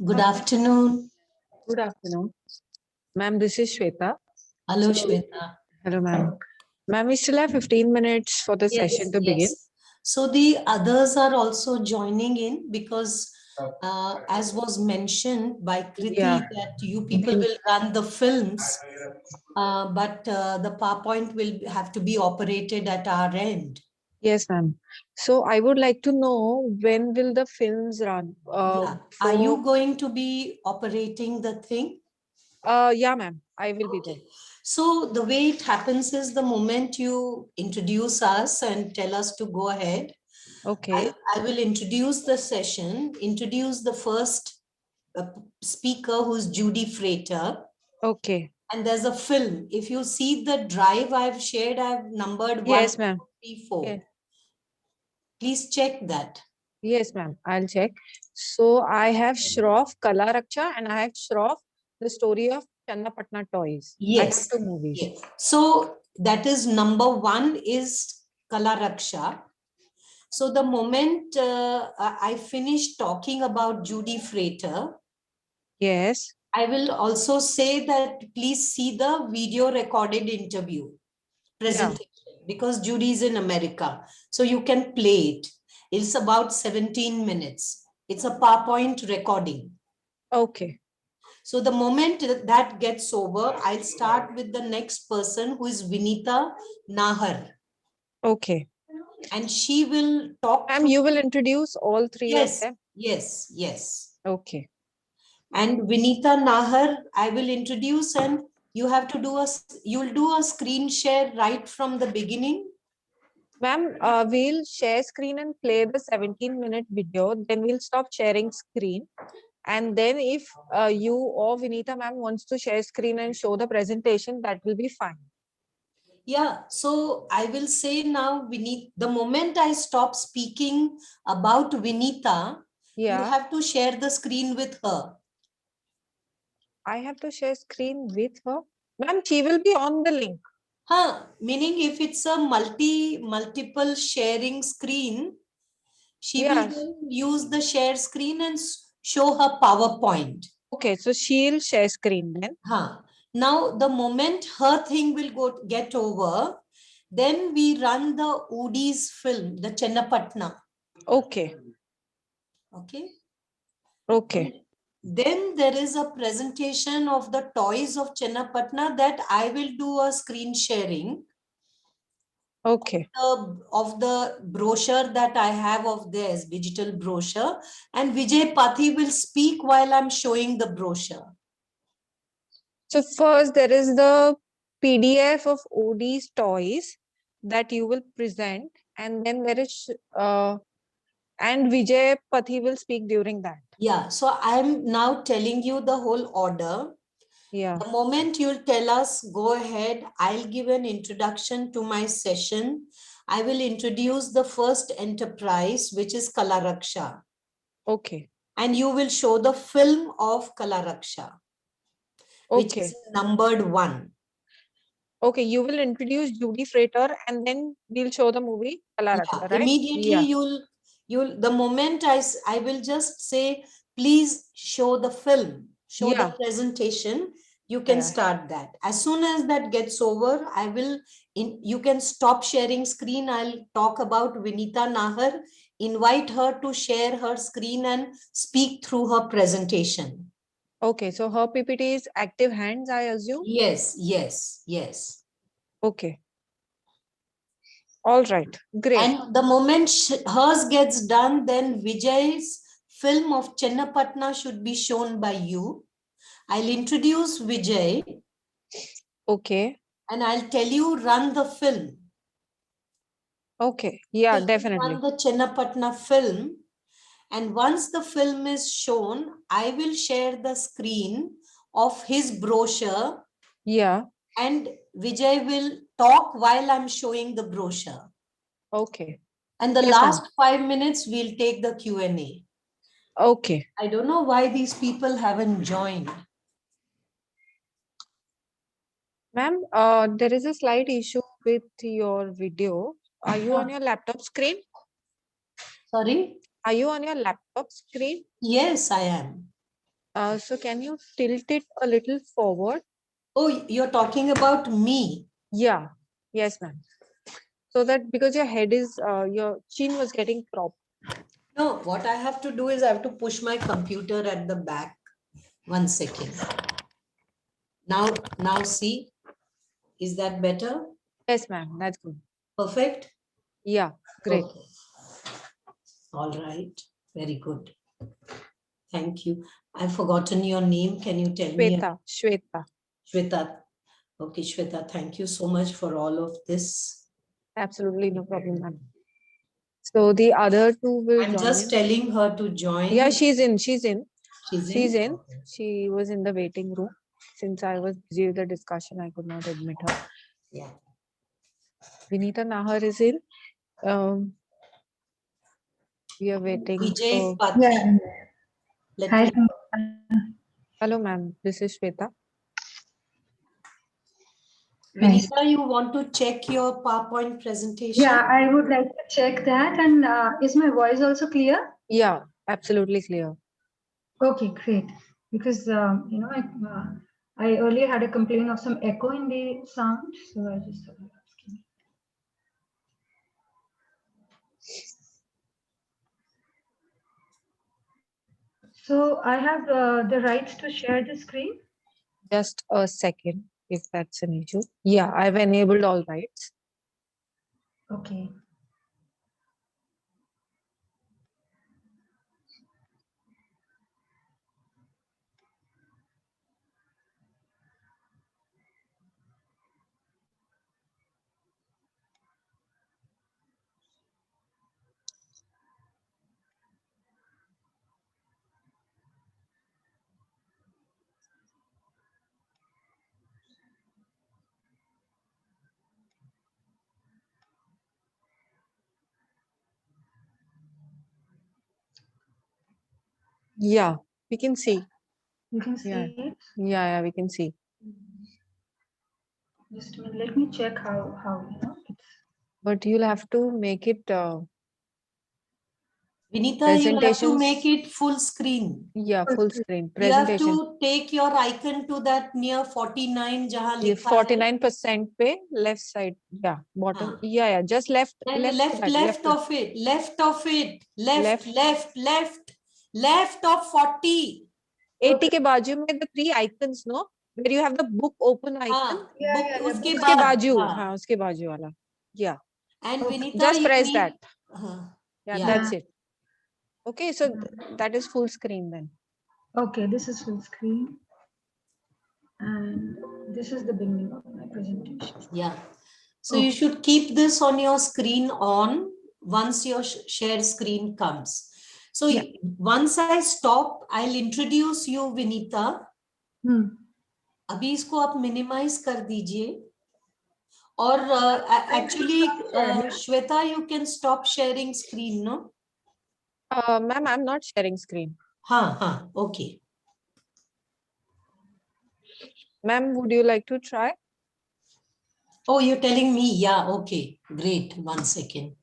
Good afternoon. Good afternoon. Ma'am, this is Shweta. Hello, Shweta. Hello, ma'am. Ma'am, we still have 15 minutes for the session to begin. So the others are also joining in because as was mentioned by Kriti, that you people will run the films, but the PowerPoint will have to be operated at our end. Yes, ma'am. So I would like to know, when will the films run? Are you going to be operating the thing? Yeah, ma'am. I will be there. So the way it happens is the moment you introduce us and tell us to go ahead, okay, I will introduce the session, introduce the first speaker, who's Judy Freighter. Okay. And there's a film. If you see the drive I've shared, I've numbered 1, 2, 3, 4. Yes. Please check that. Yes, ma'am. I'll check. So I have Shroff, Kala Raksha, and I have Shroff, the story of Channapatna toys. Yes. I have 2 movies. Yes. So that is number 1 is Kala Raksha. So the moment I finish talking about Judy Freighter, yes, I will also say that please see the video recorded interview presentation, because Judy is in America. So you can play it. It's about 17 minutes. It's a PowerPoint recording. Okay. So the moment that gets over, I'll start with the next person, who is Vinita Nahar. Okay. And she will talk. Ma'am, you will introduce all 3 of them? Yes, yes. Okay. And Vinita Nahar, I will introduce, and you have to do you'll do a screen share right from the beginning. Ma'am, we'll share screen and play the 17-minute video. Then we'll stop sharing screen. And then if you or Vinita ma'am wants to share screen and show the presentation, that will be fine. Yeah, so I will say now, the moment I stop speaking about Vinita, you have to share the screen with her. I have to share screen with her? Ma'am, she will be on the link. Meaning if it's a multiple sharing screen, she will use the share screen and show her PowerPoint. Okay, so she'll share screen then. Now, the moment her thing will get over, then we run the Udi's film, the Chennapatna. Okay. Okay. Okay. Then there is a presentation of the toys of Chennapatna that I will do a screen sharing. Okay. Of the brochure that I have of theirs, digital brochure, and Vijay Pathi will speak while I'm showing the brochure. So first there is the PDF of OD's toys that you will present, and then there is and Vijay Pathi will speak during that. Yeah, so I'm now telling you the whole order. Yeah. The moment you'll tell us, go ahead, I'll give an introduction to my session. I will introduce the first enterprise, which is Kala Raksha. Okay. And you will show the film of Kala Raksha, which is numbered 1. Okay, you will introduce Judy Freighter and then we'll show the movie Kala Raksha, right? Immediately you'll the moment I will just say, please show the film, show the presentation, you can start that. As soon as that gets over, you can stop sharing screen. I'll talk about Vinita Nahar, invite her to share her screen and speak through her presentation. Okay, so her PPT is active hands, I assume? Yes, yes, yes. Okay. All right, great. And the moment hers gets done, then Vijay's film of Chennapatna should be shown by you. I'll introduce Vijay. Okay. And I'll tell you, run the film. Okay. Yeah, So definitely. run the Chennapatna film. And once the film is shown, I will share the screen of his brochure. Yeah. And Vijay will talk while I'm showing the brochure. Okay. And the Yes, last 5 minutes, we'll take the Q&A. Okay. I don't know why these people haven't joined. Ma'am, there is a slight issue with your video. Are you on your laptop screen? Sorry? Are you on your laptop screen? Yes, I am. So can you tilt it a little forward? Oh, you're talking about me? Yeah. Yes, ma'am. So that because your head is, your chin was getting cropped. No, what I have to do is I have to push my computer at the back. 1 second. Now see, is that better? Yes, ma'am. That's good. Perfect? Yeah, great. Okay. All right. Very good. Thank you. I've forgotten your name. Can you tell me? Shweta. Shweta. Okay, Shweta, thank you so much for all of this. Absolutely no problem, ma'am. So the other two will I'm join just in. telling her to join. Yeah, she's in. She's in. She's in. Okay. She was in the waiting room. Since I was busy with the discussion, I could not admit her. Yeah. Vinita Nahar is in. We are waiting Vijay for. Pathi. Yeah. Hi. Hello, ma'am. This is Shweta. Vinita, you want to check your PowerPoint presentation? Yeah, I would like to check that. And is my voice also clear? Yeah, absolutely clear. Okay, great. Because I earlier had a complaint of some echo in the sound, so I just thought I'd ask you. So I have the rights to share the screen. Just a second, if that's an issue. Yeah, I've enabled all rights. Okay. Yeah, we can see. You can see it. Yeah, we can see. Just a minute. Let me check how it's. But you'll have to make it. Vinita, you have to make it full screen. Yeah, full screen. You have Presentation. to take your icon to that near 49 jahan Yeah, likha hai. 49% pe left side. Yeah, bottom. Haan. Yeah, just left. Then Left of it. Left of 40. 80 ke बाजू में the three icons, no? Where you have the book open icon. Yeah. उसके उसके बाद, बाजू, हाँ. हाँ, उसके बाजू वाला. Yeah. And Vinita, Just you press need, that. Yeah, yeah. that's it. Okay, so that is full screen then. Okay, this is full screen. And this is the beginning of my presentation. Yeah. So you should keep this on your screen on once your share screen comes. So once I stop, I'll introduce you, Vinita. अभी इसको आप minimize कर दीजिए. Or actually, Shweta, you can stop sharing screen, no? Ma'am, I'm not sharing screen. Okay. Ma'am, would you like to try? Oh, you're telling me? Yeah, okay. Great. 1 second.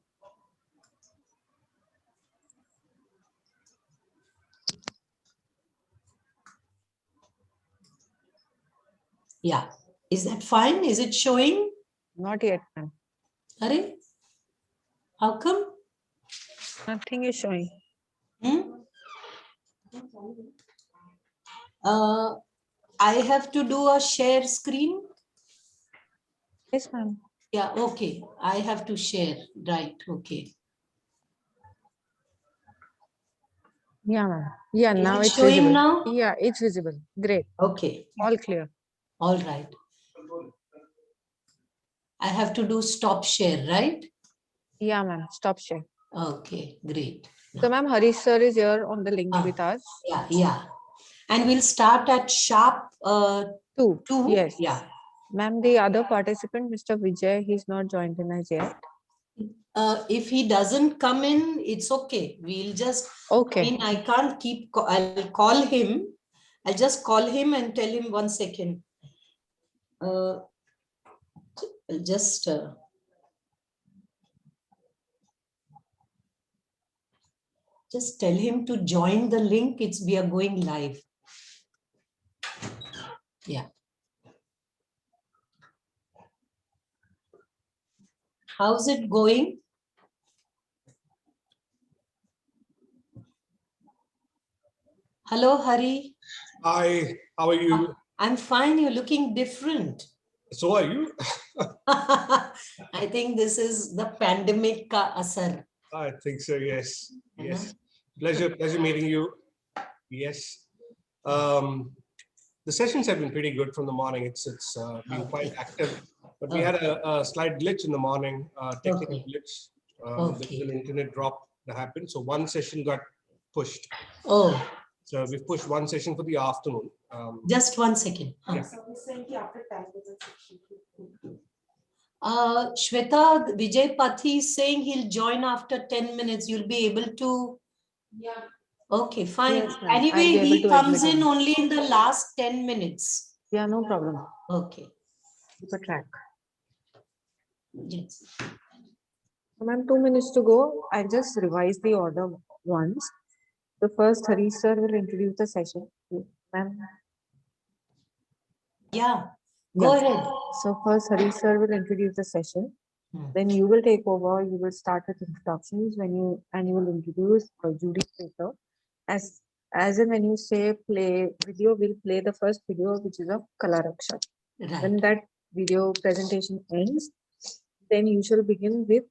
Yeah. Is that fine? Is it showing? Not yet, ma'am. Are? How come? Nothing is showing. I have to do a share screen. Yes, ma'am. Yeah, okay. I have to share. Right, okay. Yeah, ma'am. Yeah, Is now it it's showing visible. now? Yeah, it's visible. Great. Okay, All clear. all right. I have to do stop share, right? Yeah, ma'am. Stop share. Okay, great. So, ma'am, Harish sir is here on the link with us. Yeah, yeah. And we'll start at sharp 2. 2. Yes. Yeah. Ma'am, the other participant, Mr. Vijay, he's not joined in as yet. If he doesn't come in, it's okay. We'll just, Okay. I mean, I can't keep, I'll call him. I'll just call him and tell him 1 second. I'll just, tell him to join the link. We are going live. Yeah. How's it going? Hello, Hari. Hi, how are you? I'm fine. You're looking different. So are you? I think this is the pandemic ka asar. I think so, yes. Yes. Pleasure meeting you. Yes. The sessions have been pretty good from the morning. It's been quite active. But we had a slight glitch in the morning, technical glitch. There was an internet drop that happened. So one session got pushed. Oh. So we've pushed one session for the afternoon. Just 1 second. Yeah. Shweta, Vijay Pathi is saying he'll join after 10 minutes. You'll be able to. Yeah. Okay, fine. Yes, ma'am. Anyway, I'll be able he to comes admit in him. only in the last 10 minutes. Yeah, no problem. Okay. Keep a track. Yes. So, ma'am, 2 minutes to go. I'll just revise the order once. The first Harish sir will introduce the session. Ma'am. Yeah, go ahead. So first Harish sir will introduce the session. Then you will take over. You will start with introductions you will introduce Judy later. As in when you say play video, we'll play the first video, which is of Kalaraksha. Right. When that video presentation ends, then you shall begin with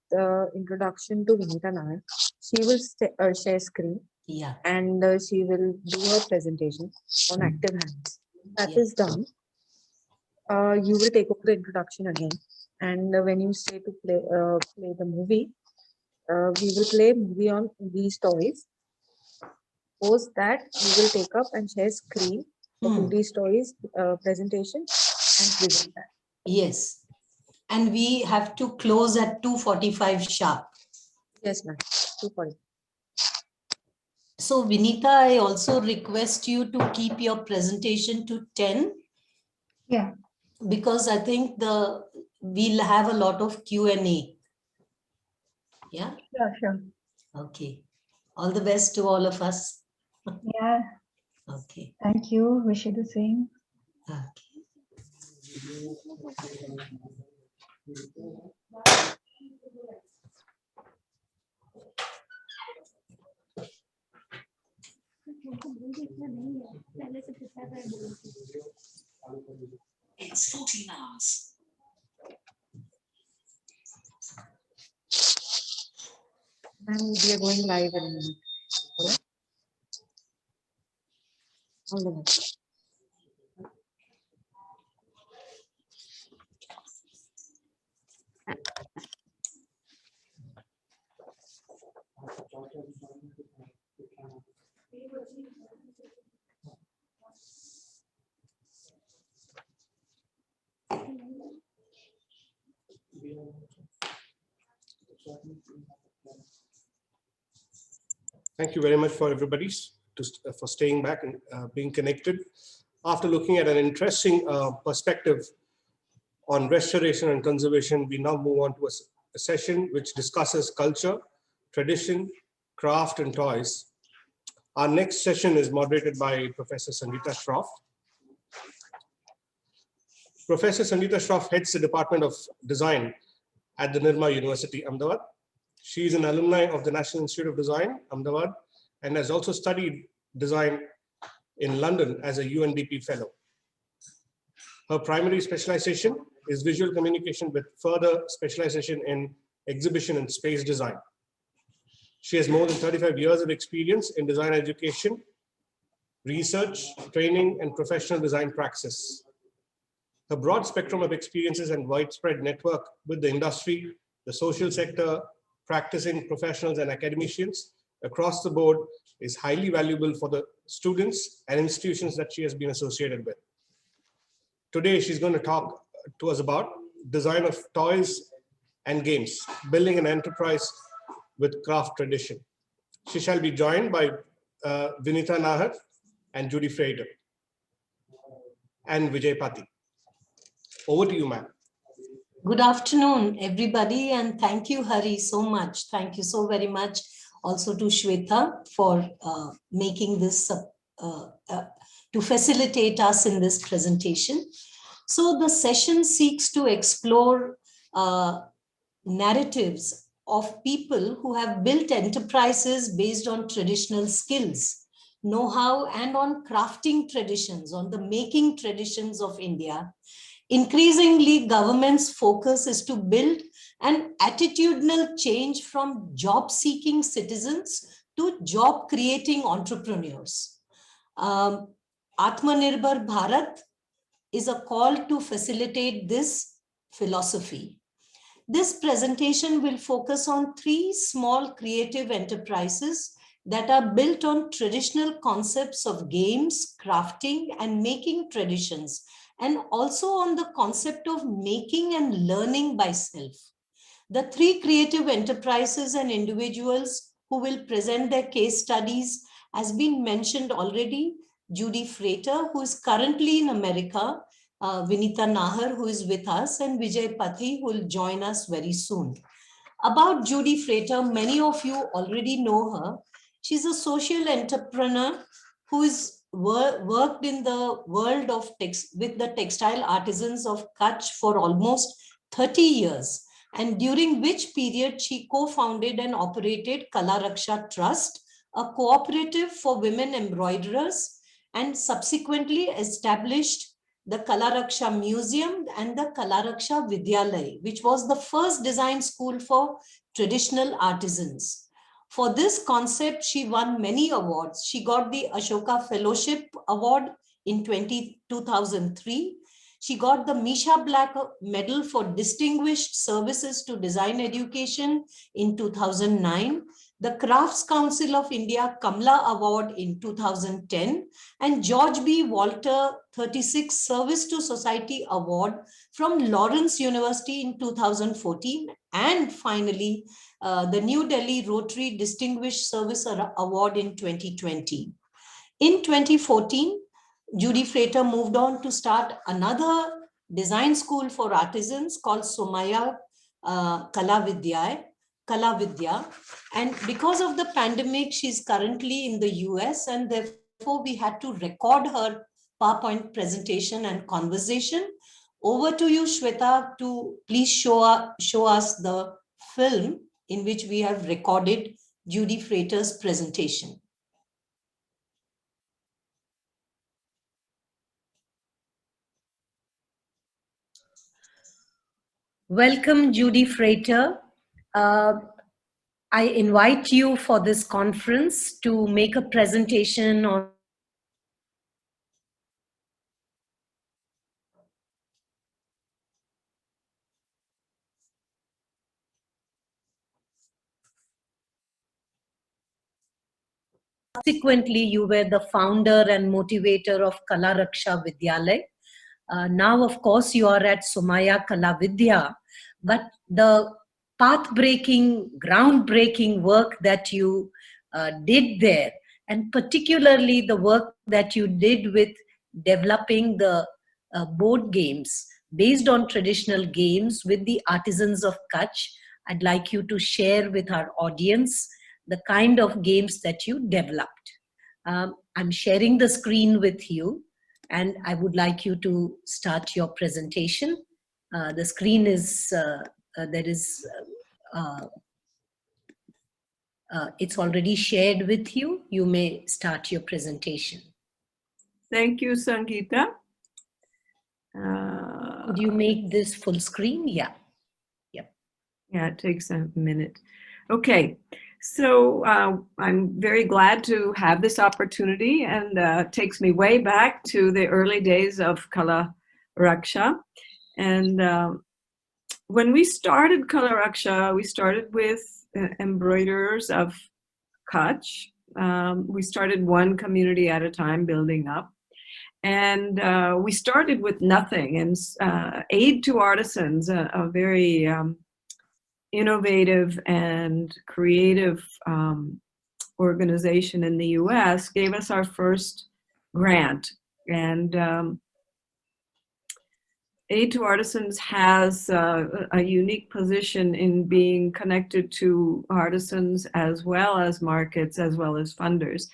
introduction to Vinita Nayak. She will share screen. Yeah. And she will do her presentation on active hands. That is done. You will take over the introduction again. And when you say to play the movie, we will play movie on these toys. Post that, you will take up and share screen for 2D stories presentation and present that. Yes. And we have to close at 2:45 sharp. Yes, ma'am. 2:40. So, Vinita, I also request you to keep your presentation to 10. Yeah. Because I think we'll have a lot of Q&A. Yeah? Yeah, sure. Okay. All the best to all of us. Yeah. Okay. Thank you. Wish you the same. Okay. It's 14 hours. And we are going live in a minute. Okay? All the best. Thank you very much for everybody for staying back and being connected. After looking at an interesting perspective on restoration and conservation, we now move on to a session which discusses culture, tradition, craft, and toys. Our next session is moderated by Professor Sangita Shroff. Professor Sangita Shroff heads the Department of Design at the Nirma University, Ahmedabad. She is an alumni of the National Institute of Design, Ahmedabad, and has also studied design in London as a UNDP fellow. Her primary specialization is visual communication with further specialization in exhibition and space design. She has more than 35 years of experience in design education, research, training, and professional design praxis. Her broad spectrum of experiences and widespread network with the industry, the social sector, practicing professionals and academicians across the board is highly valuable for the students and institutions that she has been associated with. Today, she's going to talk to us about design of toys and games, building an enterprise with craft tradition. She shall be joined by Vinita Nahar and Judy Frater and Vijay Pati. Over to you, ma'am. Good afternoon, everybody, and thank you, Hari, so much. Thank you so very much also to Shweta for making this, to facilitate us in this presentation. So the session seeks to explore narratives of people who have built enterprises based on traditional skills, know-how, and on crafting traditions, on the making traditions of India. Increasingly, government's focus is to build an attitudinal change from job-seeking citizens to job-creating entrepreneurs. Atmanirbhar Bharat is a call to facilitate this philosophy. This presentation will focus on 3 small creative enterprises that are built on traditional concepts of games, crafting, and making traditions, and also on the concept of making and learning by self. The 3 creative enterprises and individuals who will present their case studies has been mentioned already. Judy Frater, who is currently in America, Vinita Nahar, who is with us, and Vijay Pati, who will join us very soon. About Judy Frater, many of you already know her. She's a social entrepreneur who is worked in the world of with the textile artisans of Kutch for almost 30 years, and during which period she co-founded and operated Kala Raksha Trust, a cooperative for women embroiderers, and subsequently established the Kala Raksha Museum and the Kala Raksha Vidyalay, which was the first design school for traditional artisans. For this concept, she won many awards. She got the Ashoka Fellowship Award in 2003. She got the Misha Black Medal for Distinguished Services to Design Education in 2009, the Crafts Council of India Kamla Award in 2010, and George B. Walter 36 Service to Society Award from Lawrence University in 2014, and finally, the New Delhi Rotary Distinguished Service Award in 2020. In 2014, Judy Frater moved on to start another design school for artisans called Somaya Kala Vidya. And because of the pandemic, she's currently in the US, and therefore we had to record her PowerPoint presentation and conversation. Over to you, Shweta, to please show us the film in which we have recorded Judy Frater's presentation. Welcome, Judy Frater. I invite you for this conference to make a presentation on subsequently, you were the founder and motivator of Kala Raksha Vidyalay. Now, of course, you are at Somaya Kala Vidya, but the path-breaking, groundbreaking work that you did there, and particularly the work that you did with developing the board games based on traditional games with the artisans of Kutch, I'd like you to share with our audience the kind of games that you developed. I'm sharing the screen with you, and I would like you to start your presentation. The screen is, it's already shared with you. You may start your presentation. Thank you, Sangita. Could you make this full screen? Yeah. Yep. Yeah, it takes a minute. Okay, so I'm very glad to have this opportunity, and it takes me way back to the early days of Kala Raksha. And when we started Kala Raksha, we started with embroiderers of Kutch. We started one community at a time, building up. And we started with nothing, and Aid to Artisans, a very innovative and creative organization in the US, gave us our first grant. And Aid to Artisans has a unique position in being connected to artisans as well as markets, as well as funders.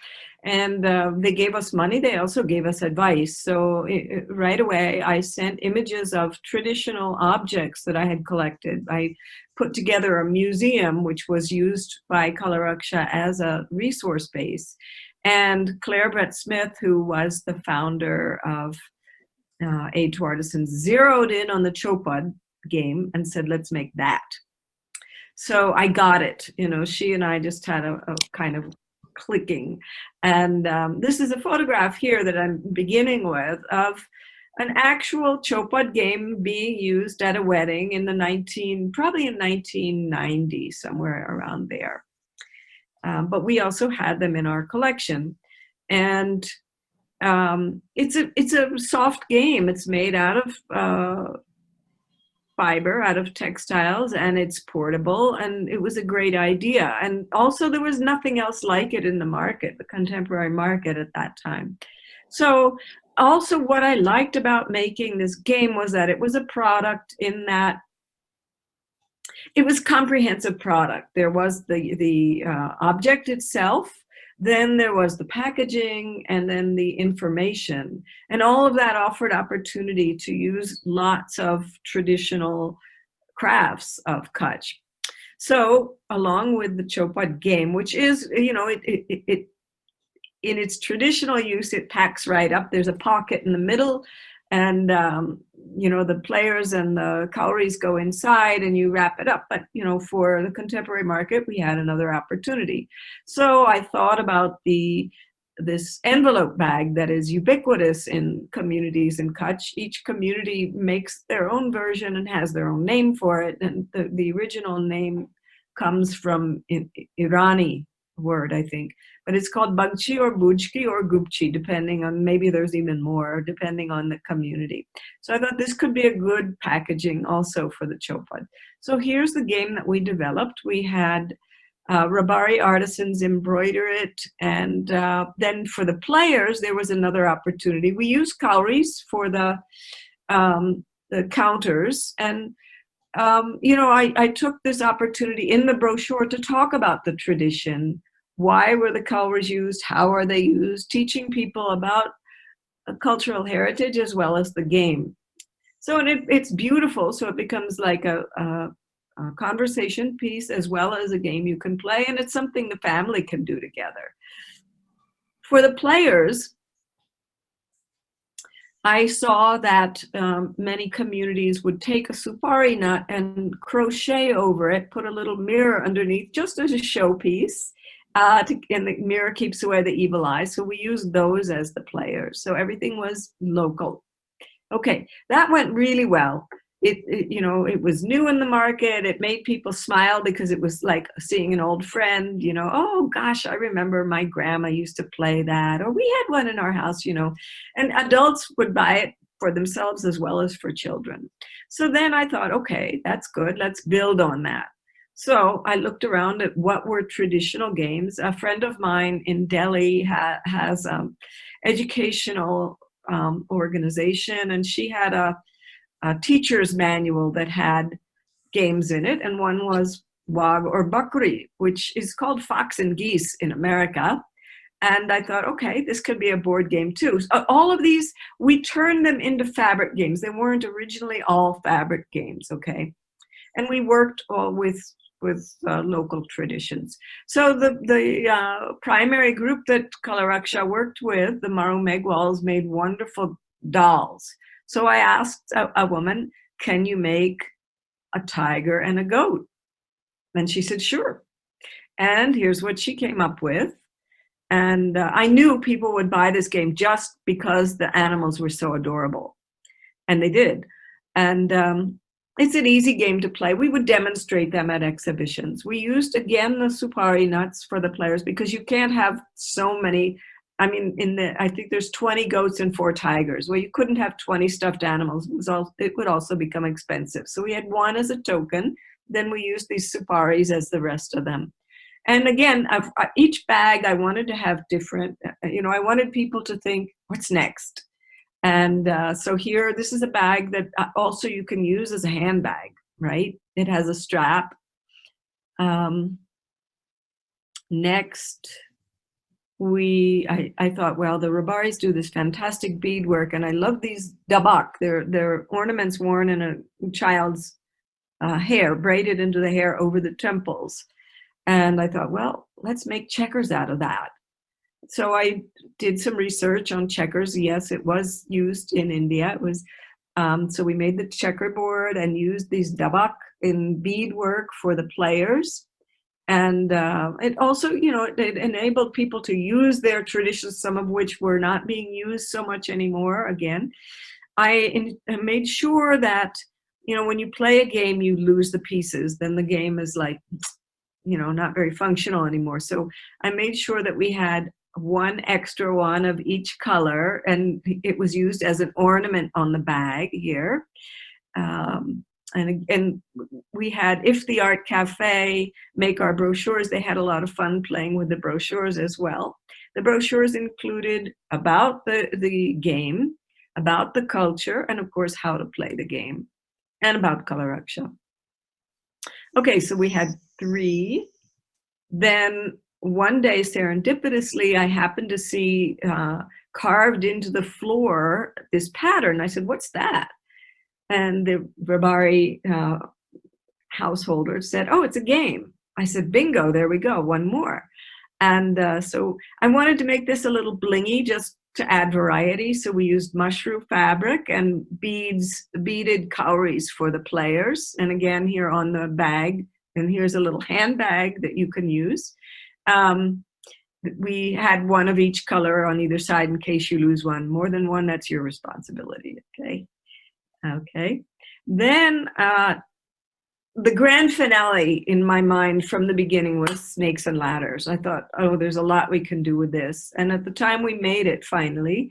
And they gave us money. They also gave us advice. So right away, I sent images of traditional objects that I had collected. I put together a museum, which was used by Kala Raksha as a resource base. And Claire Brett Smith, who was the founder of Aid to Artisans, zeroed in on the Chopad game and said, let's make that. So I got it. You know, she and I just had a kind of clicking. And this is a photograph here that I'm beginning with of an actual Chopad game being used at a wedding in the probably in 1990, somewhere around there. But we also had them in our collection. And it's a soft game. It's made out of fiber, out of textiles, and it's portable, and it was a great idea. And also there was nothing else like it in the market, the contemporary market at that time. So also what I liked about making this game was that it was a product in that it was comprehensive product. There was the object itself, then there was the packaging, and then the information. And all of that offered opportunity to use lots of traditional crafts of Kutch. So along with the Chopad game, which is, you know, it in its traditional use, it packs right up. There's a pocket in the middle, and you know, the players and the cowries go inside and you wrap it up. But you know, for the contemporary market, we had another opportunity. So I thought about this envelope bag that is ubiquitous in communities in Kutch. Each community makes their own version and has their own name for it, and the original name comes from an Irani word, I think. But it's called Bagchi or Bujki or Gupchi, depending on, maybe there's even more, depending on the community. So I thought this could be a good packaging also for the Chopad. So here's the game that we developed. We had Rabari artisans embroider it, and then for the players, there was another opportunity. We used cowries for the counters, and you know, I took this opportunity in the brochure to talk about the tradition. Why were the cowries used? How are they used? Teaching people about cultural heritage as well as the game. So it's beautiful. So it becomes like a conversation piece as well as a game you can play, and it's something the family can do together. For the players, I saw that many communities would take a supari nut and crochet over it, put a little mirror underneath just as a showpiece, and the mirror keeps away the evil eye. So we used those as the players. So everything was local. Okay, that went really well. You know, it was new in the market. It made people smile because it was like seeing an old friend, you know, oh gosh, I remember my grandma used to play that, or we had one in our house, you know, and adults would buy it for themselves as well as for children. So then I thought, okay, that's good. Let's build on that. So I looked around at what were traditional games. A friend of mine in Delhi has educational organization, and she had a teacher's manual that had games in it, and one was Wag or Bakri, which is called Fox and Geese in America. And I thought, okay, this could be a board game too. So all of these, we turned them into fabric games. They weren't originally all fabric games, okay? And we worked all with local traditions. So the primary group that Kala Raksha worked with, the Maru Megwals, made wonderful dolls. So I asked a woman, can you make a tiger and a goat? And she said, sure. And here's what she came up with. And I knew people would buy this game just because the animals were so adorable. And they did. And it's an easy game to play. We would demonstrate them at exhibitions. We used, again, the supari nuts for the players because you can't have so many. I mean, I think there's 20 goats and 4 tigers. Well, you couldn't have 20 stuffed animals. It would also become expensive. So we had one as a token. Then we used these suparis as the rest of them. And again, each bag I wanted to have different, I wanted people to think, what's next? And so here, this is a bag that also you can use as a handbag, right? It has a strap. Next, I thought, well, the Rabaris do this fantastic beadwork, and I love these dabak. They're ornaments worn in a child's hair, braided into the hair over the temples. And I thought, well, let's make checkers out of that. So I did some research on checkers. Yes, it was used in India. It was so we made the checkerboard and used these dabak in beadwork for the players. And it also, it enabled people to use their traditions, some of which were not being used so much anymore. Again, I made sure that, when you play a game, you lose the pieces. Then the game is like, not very functional anymore. So I made sure that we had one extra one of each color, and it was used as an ornament on the bag here. And we had, if the Art Cafe make our brochures, they had a lot of fun playing with the brochures as well. The brochures included about the game, about the culture, and of course how to play the game, and about Color Raksha. Okay, so we had 3. Then one day, serendipitously, I happened to see carved into the floor this pattern. I said, what's that? And the Rabari householder said, oh, it's a game. I said, bingo, there we go, one more. And so I wanted to make this a little blingy just to add variety. So we used mushroom fabric and beaded cowries for the players. And again, here on the bag, and here's a little handbag that you can use. We had one of each color on either side in case you lose one. More than one, that's your responsibility, okay? Okay. Then the grand finale in my mind from the beginning was snakes and ladders. I thought, oh, there's a lot we can do with this. And at the time we made it finally,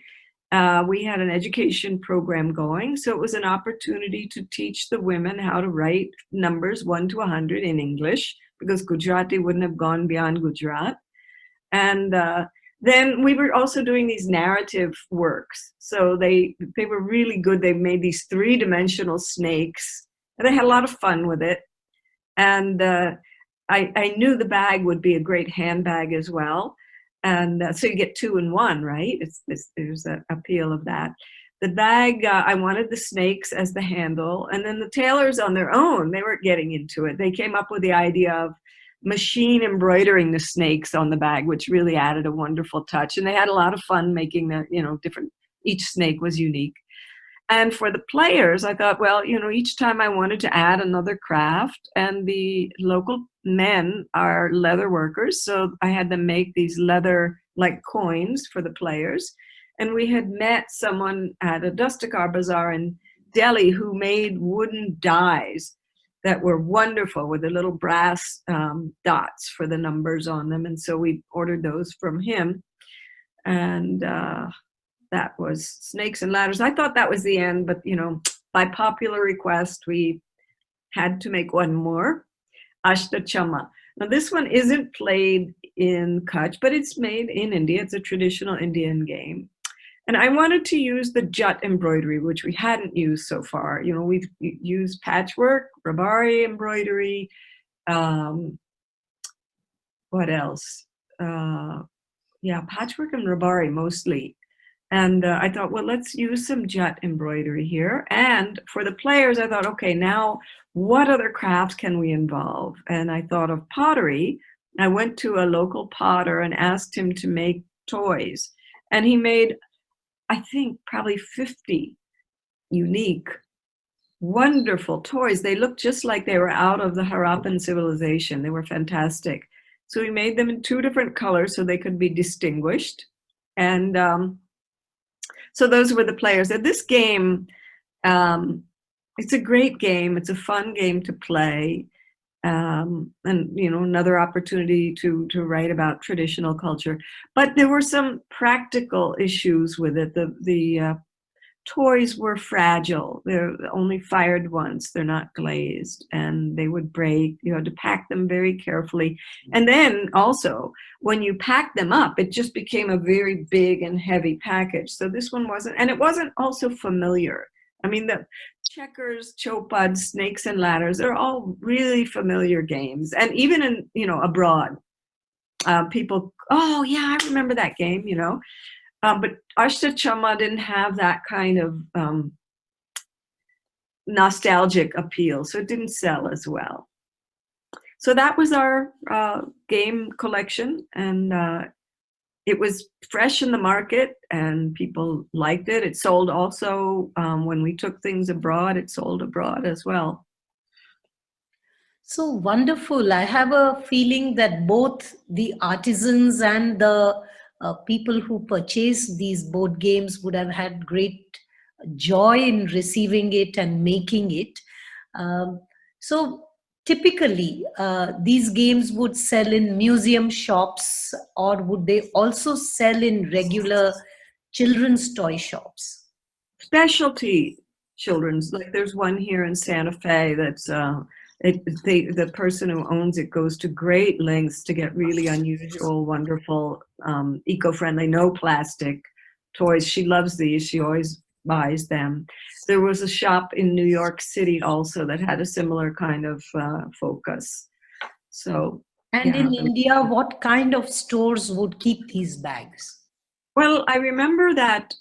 we had an education program going. So it was an opportunity to teach the women how to write numbers 1 to 100 in English, because Gujarati wouldn't have gone beyond Gujarat. And then we were also doing these narrative works. So they were really good. They made these 3-dimensional snakes. And they had a lot of fun with it. And I knew the bag would be a great handbag as well. And so you get 2 in 1, right? There's an appeal of that. The bag, I wanted the snakes as the handle. And then the tailors on their own, they weren't getting into it. They came up with the idea of machine embroidering the snakes on the bag, which really added a wonderful touch. And they had a lot of fun making the, different, each snake was unique. And for the players, I thought, well, each time I wanted to add another craft, and the local men are leather workers. So I had them make these leather like coins for the players. And we had met someone at a Dastakar bazaar in Delhi who made wooden dies that were wonderful with the little brass dots for the numbers on them. And so we ordered those from him. And that was snakes and ladders. I thought that was the end, but by popular request, we had to make one more, Ashtachama. Now this one isn't played in Kutch, but it's made in India. It's a traditional Indian game. And I wanted to use the jut embroidery, which we hadn't used so far. We've used patchwork, Rabari embroidery, what else? Patchwork and Rabari mostly. And I thought, well, let's use some jut embroidery here. And for the players, I thought, okay, now what other crafts can we involve? And I thought of pottery. I went to a local potter and asked him to make toys. And he made, I think, probably 50 unique, wonderful toys. They looked just like they were out of the Harappan civilization. They were fantastic. So we made them in 2 different colors so they could be distinguished. And so those were the players. And this game, it's a great game. It's a fun game to play. And, you know, another opportunity to write about traditional culture. But there were some practical issues with it. The toys were fragile. They're only fired once. They're not glazed, and they would break. You had to pack them very carefully. And then also, when you pack them up, it just became a very big and heavy package. So this one wasn't, and it wasn't also familiar. I mean, the checkers, chopad, snakes and ladders, they're all really familiar games. And even in, you know, abroad, people, oh yeah, I remember that game, you know. But Ashtachama didn't have that kind of nostalgic appeal, so it didn't sell as well. So that was our game collection, and it was fresh in the market, and people liked it. It sold also when we took things abroad. It sold abroad as well. So wonderful. I have a feeling that both the artisans and the people who purchased these board games would have had great joy in receiving it and making it. So typically, these games would sell in museum shops, or would they also sell in regular children's toy shops? Specialty children's, like there's one here in Santa Fe that's the person who owns it goes to great lengths to get really unusual, wonderful, eco-friendly, no plastic toys. She loves these. She always buys them. There was a shop in New York City also that had a similar kind of focus. So, and in India, what kind of stores would keep these bags? Well, I remember that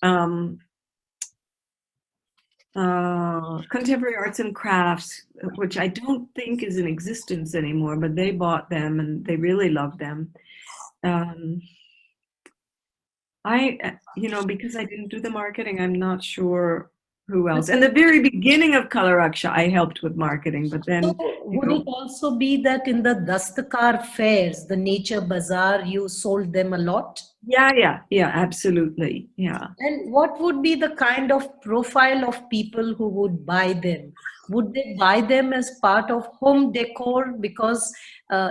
Contemporary Arts and Crafts, which I don't think is in existence anymore, but they bought them and they really loved them. You know, because I didn't do the marketing, I'm not sure who else. And the very beginning of Color Raksha, I helped with marketing, but then. So would it also be that in the Dastakar fairs, the nature bazaar, you sold them a lot? Yeah, absolutely. Yeah. And what would be the kind of profile of people who would buy them? Would they buy them as part of home decor because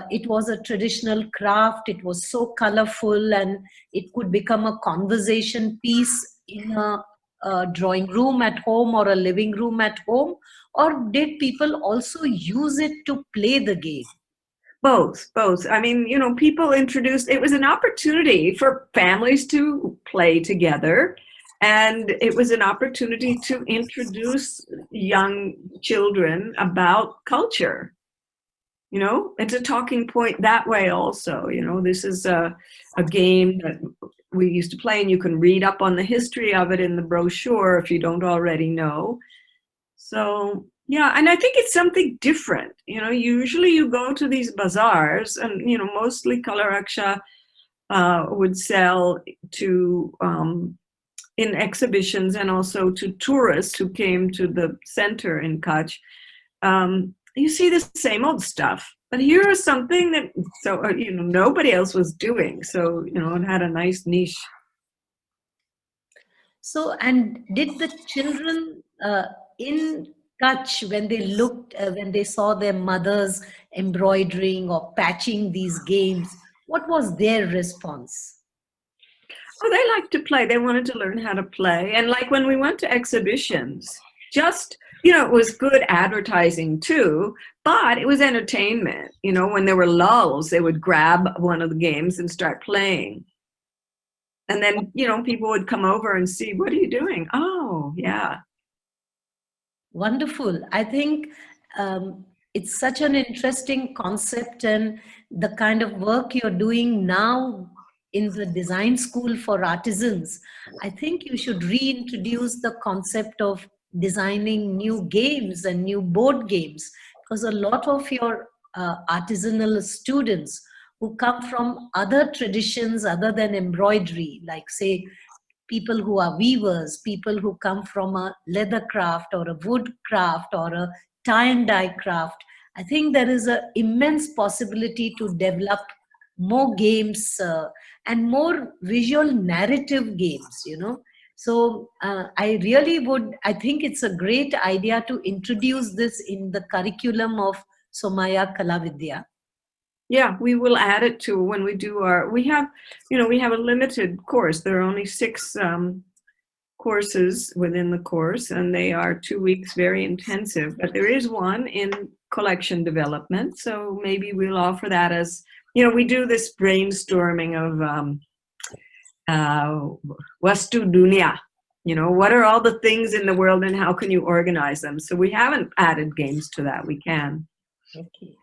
it was a traditional craft, it was so colorful, and it could become a conversation piece in a drawing room at home or a living room at home? Or did people also use it to play the game? Both. I mean, you know, people introduced, it was an opportunity for families to play together. And it was an opportunity to introduce young children about culture. You know, it's a talking point that way also. You know, this is a game that we used to play, and you can read up on the history of it in the brochure if you don't already know. So, yeah, and I think it's something different. You know, usually you go to these bazaars, and, you know, mostly Color Raksha would sell to in exhibitions and also to tourists who came to the center in Kutch. You see the same old stuff, but here is something that, so, you know, nobody else was doing. So, you know, it had a nice niche. So, and did the children in Kutch, when they looked, when they saw their mothers embroidering or patching these games, what was their response? Oh, they liked to play. They wanted to learn how to play. And like when we went to exhibitions, just, you know, it was good advertising too, but it was entertainment. You know, when there were lulls, they would grab one of the games and start playing. And then, you know, people would come over and see, what are you doing? Oh, yeah. Wonderful. I think it's such an interesting concept, and the kind of work you're doing now in the design school for artisans. I think you should reintroduce the concept of designing new games and new board games, because a lot of your artisanal students who come from other traditions other than embroidery, like say people who are weavers, people who come from a leather craft or a wood craft or a tie and dye craft. I think there is an immense possibility to develop more games and more visual narrative games, you know. So I really would, I think it's a great idea to introduce this in the curriculum of Somaya Kalavidya. Yeah, we will add it to when we do our, we have a limited course. There are only 6 courses within the course, and they are 2 weeks, very intensive, but there is one in collection development. So maybe we'll offer that as, we do this brainstorming of Vastu Dunya, what are all the things in the world and how can you organize them? So we haven't added games to that. We can. Okay.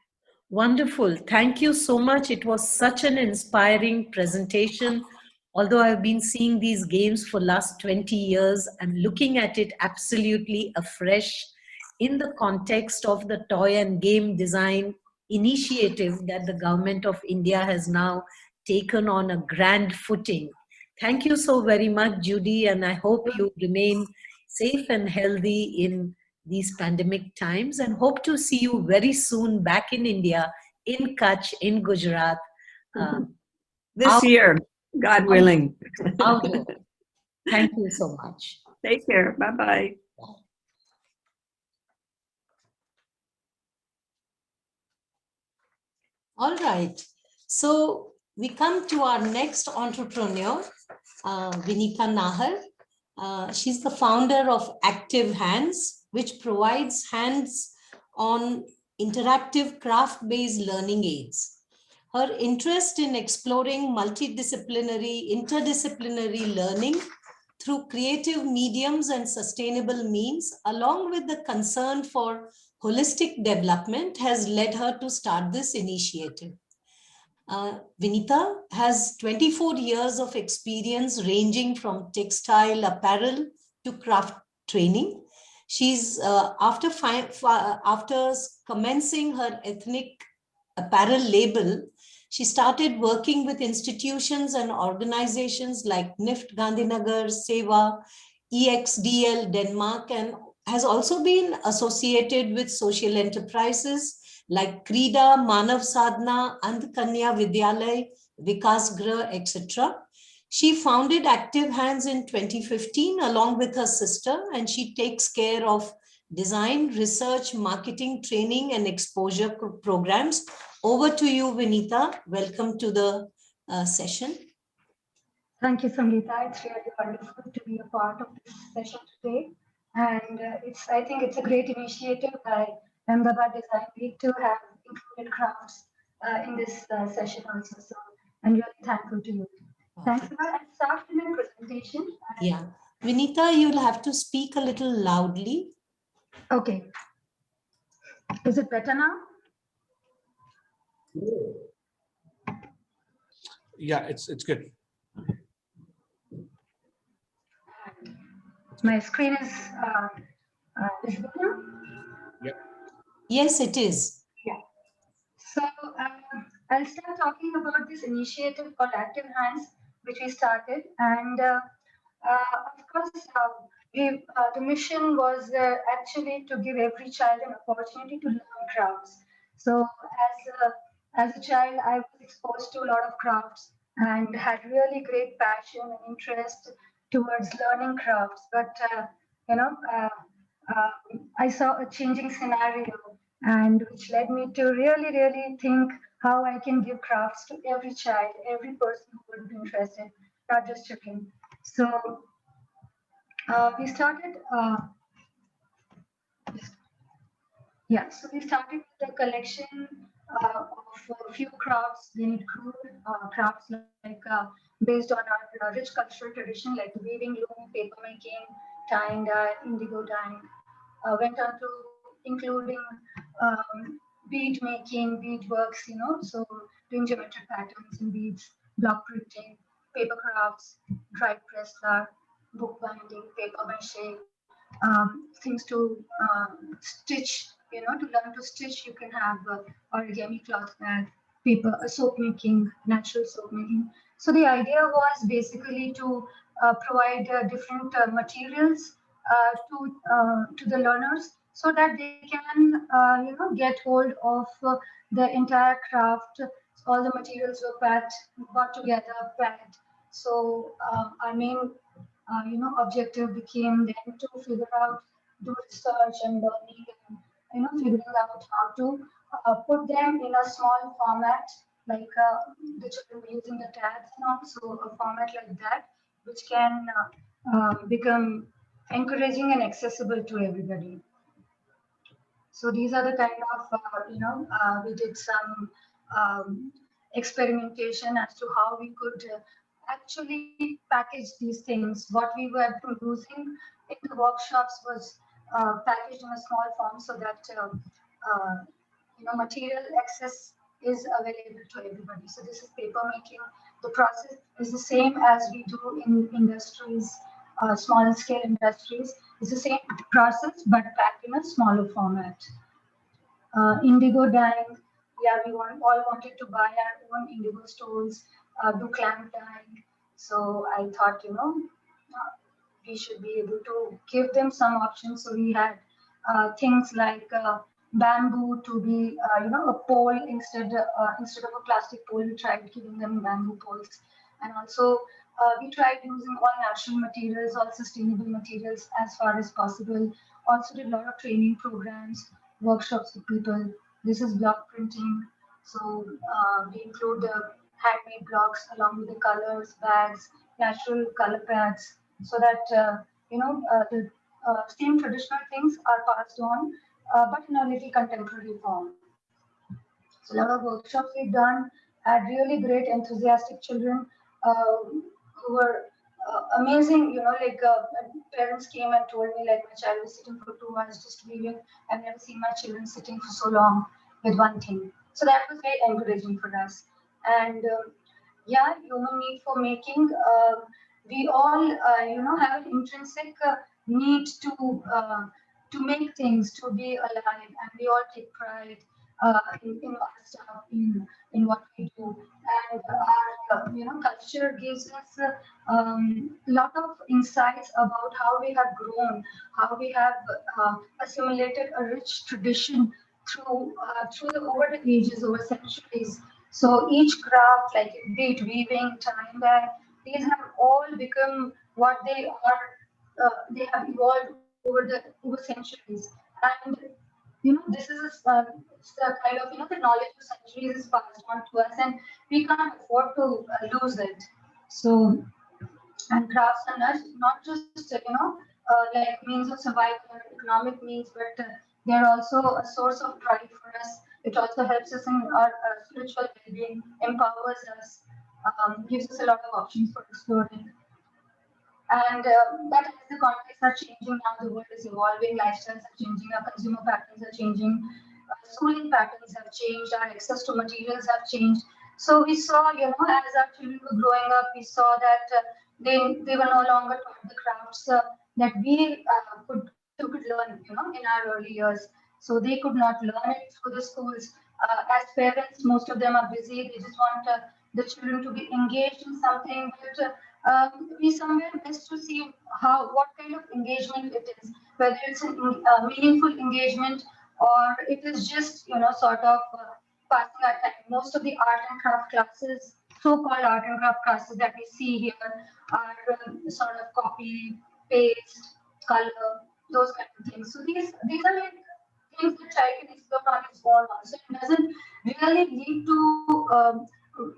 Wonderful. Thank you so much. It was such an inspiring presentation. Although I've been seeing these games for last 20 years, I'm looking at it absolutely afresh in the context of the toy and game design initiative that the government of India has now taken on a grand footing. Thank you so very much, Judy, and I hope you remain safe and healthy in these pandemic times, and hope to see you very soon back in India, in Kutch, in Gujarat. This year, God willing. Outdoor. Thank you so much. Take care. Bye-bye. All right. So we come to our next entrepreneur, Vinita Nahar. She's the founder of Active Hands, which provides hands-on interactive craft-based learning aids. Her interest in exploring interdisciplinary learning through creative mediums and sustainable means, along with the concern for holistic development, has led her to start this initiative. Vinita has 24 years of experience ranging from textile apparel to craft training. She's after commencing her ethnic apparel label, she started working with institutions and organizations like NIFT Gandhinagar, Seva, EXDL Denmark, and has also been associated with social enterprises like Krida, Manav Sadhana, Andhkanya Vidyalay, Vikas Grah, etc. She founded Active Hands in 2015 along with her sister, and she takes care of design, research, marketing, training, and exposure programs. Over to you, Vinita. Welcome to the session. Thank you, Sangita. It's really wonderful to be a part of this session today. And I think it's a great initiative by Ahmedabad Design Week to have included crafts in this session also. So I'm really thankful to you. Thanks a lot. I'll start with my presentation. Yeah. Vinita, you'll have to speak a little loudly. Okay. Is it better now? Yeah, it's good. My screen is visible now? Yeah. Yes, it is. Yeah. So I'll start talking about this initiative called Active Hands, which we started. And of course, the mission was actually to give every child an opportunity to learn crafts. So as a child, I was exposed to a lot of crafts and had really great passion and interest towards learning crafts. But I saw a changing scenario, and which led me to really think how I can give crafts to every child, every person who would be interested, not just children. So we started. So we started with a collection of a few crafts. They include crafts like based on our rich cultural tradition, like weaving, loom, paper making, tying, indigo dyeing. Went on to including bead making, beadworks, so doing geometric patterns in beads, block printing, paper crafts, dried press flower, book binding, paper mache, things to stitch, to learn to stitch. You can have origami cloth mat, paper, soap making, natural soap making. So the idea was basically to provide different materials to the learners so that they can get hold of the entire craft. All the materials were packed, got together, packed. So our main objective became then to figure out, do research and learning, and figuring out how to put them in a small format, like the children were using the tabs and also a format like that, which can become encouraging and accessible to everybody. So these are the kind of, we did some um, experimentation as to how we could actually package these things. What we were producing in the workshops was packaged in a small form so that, material access is available to everybody. So this is paper making. The process is the same as we do in industries, small scale industries. It's the same process, but packed in a smaller format. Indigo dyeing, yeah, all wanted to buy our own indigo stones, do clamp dyeing. So I thought, we should be able to give them some options. So we had things like bamboo to be, a pole instead of a plastic pole. We tried giving them bamboo poles, and also we tried using all natural materials, all sustainable materials as far as possible. Also did a lot of training programs, workshops with people. This is block printing. So we include the handmade blocks along with the colors, bags, natural color pads, so that the same traditional things are passed on, but in a little contemporary form. So a lot of workshops we've done, had really great enthusiastic children who were amazing. Like parents came and told me like my child was sitting for 2 hours just weaving. I've never seen my children sitting for so long with one thing. So that was very encouraging for us. And yeah, human need for making. We all, have an intrinsic need to make things, to be alive, and we all take pride in our stuff, in what we do, and our culture gives us a lot of insights about how we have grown, how we have assimilated a rich tradition through the over the ages, over centuries. So each craft, like be it weaving, tying dye, these have all become what they are. They have evolved over centuries, and this is it's the kind of the knowledge of centuries is passed on to us, and we can't afford to lose it. So, and crafts are not just like means of survival or economic means, but they're also a source of pride for us. It also helps us in our spiritual well-being, empowers us, gives us a lot of options for exploring. And but as the contexts are changing now, the world is evolving, lifestyles are changing, our consumer patterns are changing, schooling patterns have changed, our access to materials have changed. So we saw, as our children were growing up, we saw that they were no longer taught the crafts that we could learn, in our early years. So they could not learn it through the schools. As parents, most of them are busy. They just want the children to be engaged in something, but we somewhere best to see what kind of engagement it is, whether it's a meaningful engagement or it is just sort of passing our time. Most of the art and craft classes, so-called art and craft classes that we see here, are sort of copy, paste, color, those kind of things. So these are like things that child can explore on its own. So it doesn't really lead to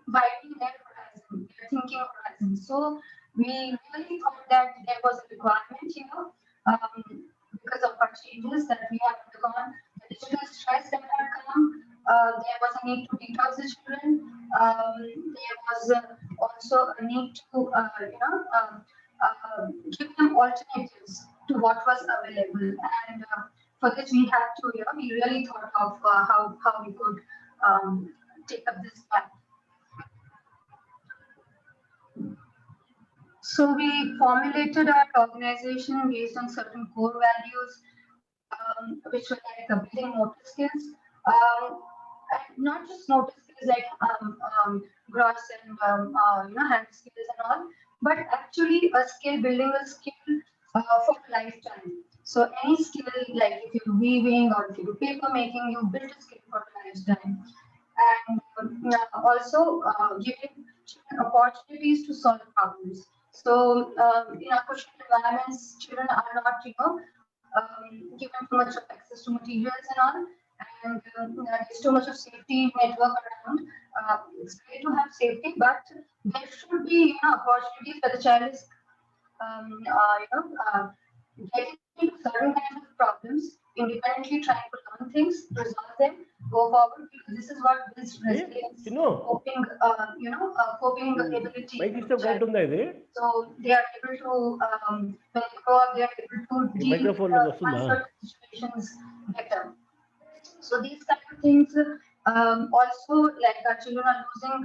widening their horizon, their thinking horizon. So we really thought that there was a requirement, because of our changes that we have undergone, the digital stress that had come. There was a need to detox the children. There was also a need to, give them alternatives to what was available. And for this, we had to, we really thought of how we could take up this path. So we formulated our organization based on certain core values, which were like building motor skills, and not just motor skills like gross and hand skills and all, but actually a skill, building a skill for a lifetime. So any skill, like if you're weaving or if you do paper making, you build a skill for a lifetime. And also giving children opportunities to solve problems. So in our Christian environments, children are not, given too much of access to materials and all, and there's too much of safety network around. It's great to have safety, but there should be, opportunities where the child is getting into certain kinds of problems, independently trying to learn things, resolve them, go forward, because this is what builds resilience, coping, coping ability. So they are able to, when they grow up, they are able to deal with uncertain situations better. So these kind of things also, like our children are losing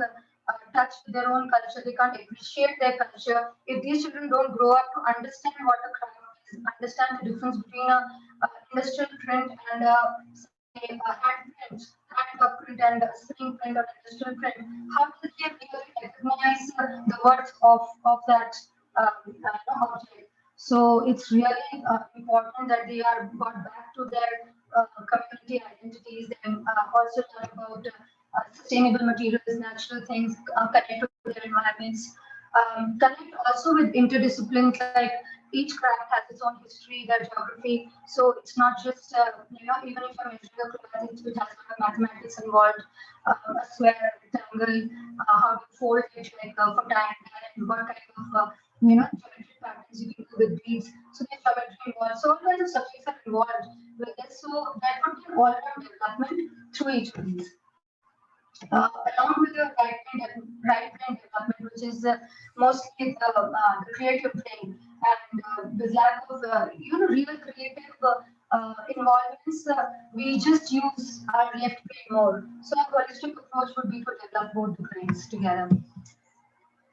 touch with their own culture. They can't appreciate their culture. If these children don't grow up to understand what a craft is, understand the difference between a industrial print and say a hand print and a screen print or industrial print, how do they really recognize the worth of that object? So it's really important that they are brought back to their community identities, and also learn about sustainable materials, natural things, connect to their environments, connect also with interdisciplines, like each craft has its own history, their geography. So it's not just, even if you're measuring a cloth, it has a lot of mathematics involved, a square, rectangle, how to fold it, like for diameter, and what kind of, geometric patterns you can do with beads. So there's geometry involved. So all kinds of subjects are involved with this. So that would be an all-round development through each of these. Along with the right brain development, which is mostly the creative brain, and the lack of real creative involvements, we just use our left brain more. So a holistic approach would be to develop both the brains together.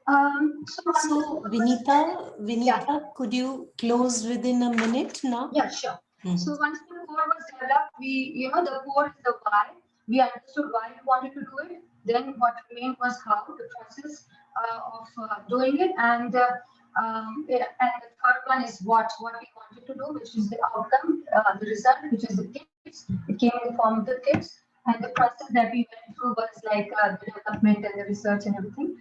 So Vinita, could you close within a minute now? Yeah, sure. So once the core was developed, the core is the why. We understood why we wanted to do it. Then what remained was how, the process of doing it, and the third one is what we wanted to do, which is the outcome, the result, which is the kits. It came in the form of the kits, and the process that we went through was like the development and the research and everything.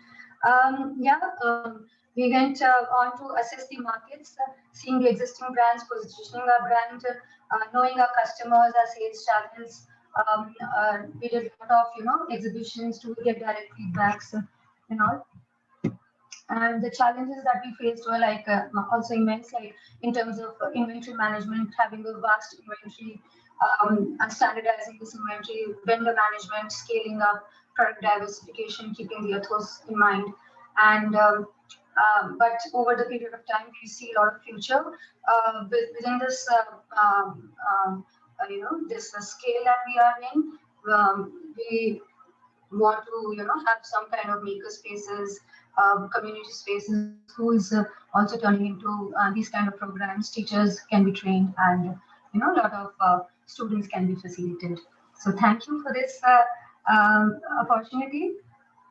We went on to assess the markets, seeing the existing brands, positioning our brand, knowing our customers, our sales channels. We did a lot of exhibitions to get direct feedbacks and all. And the challenges that we faced were like also immense, like in terms of inventory management, having a vast inventory, and standardizing this inventory, vendor management, scaling up, product diversification, keeping the ethos in mind. And but over the period of time, we see a lot of future within this, this scale that we are in. We want to have some kind of maker spaces, community spaces, schools also turning into these kind of programs. Teachers can be trained, and a lot of students can be facilitated. So thank you for this opportunity,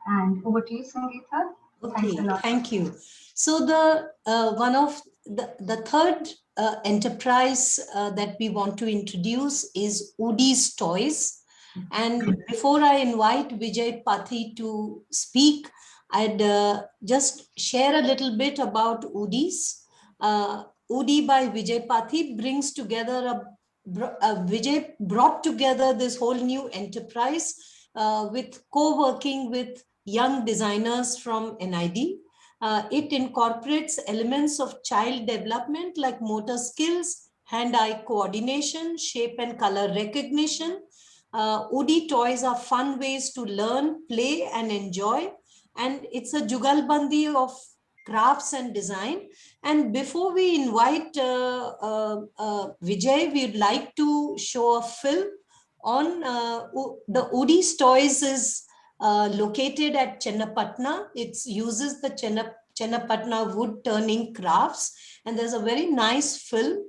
and over to you, Sangita. Okay, thank you. So the one of the third enterprise that we want to introduce is Udi's Toys. And before I invite Vijay Pathi to speak, I'd just share a little bit about Udis. Udi by Vijay Pathi brings together Vijay brought together this whole new enterprise with co-working with young designers from NID. It incorporates elements of child development like motor skills, hand-eye coordination, shape and color recognition. Udi toys are fun ways to learn, play, and enjoy. And it's a jugalbandi of crafts and design. And before we invite Vijay, we'd like to show a film on the Udi's Toys is located at Chennapatna. It uses the Chennapatna wood turning crafts. And there's a very nice film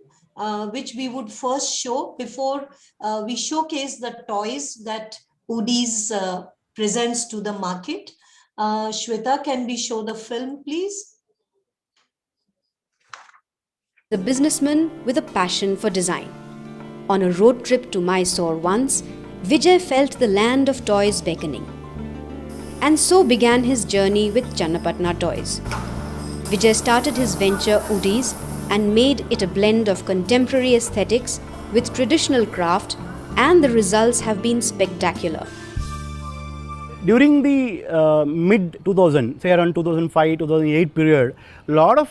which we would first show before we showcase the toys that Udi's presents to the market. Shweta, can we show the film, please? a businessman with a passion for design. On a road trip to Mysore once, Vijay felt the land of toys beckoning. And so began his journey with Channapatna Toys. Vijay started his venture Udis and made it a blend of contemporary aesthetics with traditional craft, and the results have been spectacular. During the mid 2000, say around 2005, 2008 period, a lot of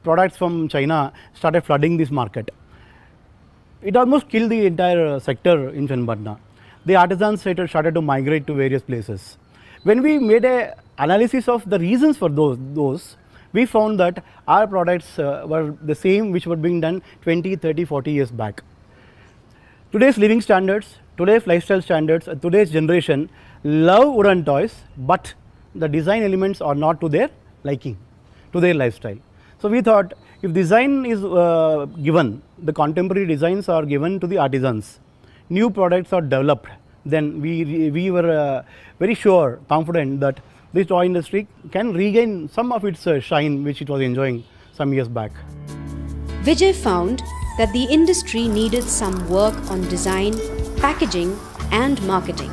products from China started flooding this market. It almost killed the entire sector in Channapatna. The artisans started to migrate to various places. When we made an analysis of the reasons for those, we found that our products were the same which were being done 20, 30, 40 years back. Today's living standards, today's lifestyle standards, today's generation love wooden toys, but the design elements are not to their liking, to their lifestyle. So we thought if design is given, the contemporary designs are given to the artisans, new products are developed, then we were very sure, confident that this toy industry can regain some of its shine which it was enjoying some years back. Vijay found that the industry needed some work on design, packaging, and marketing.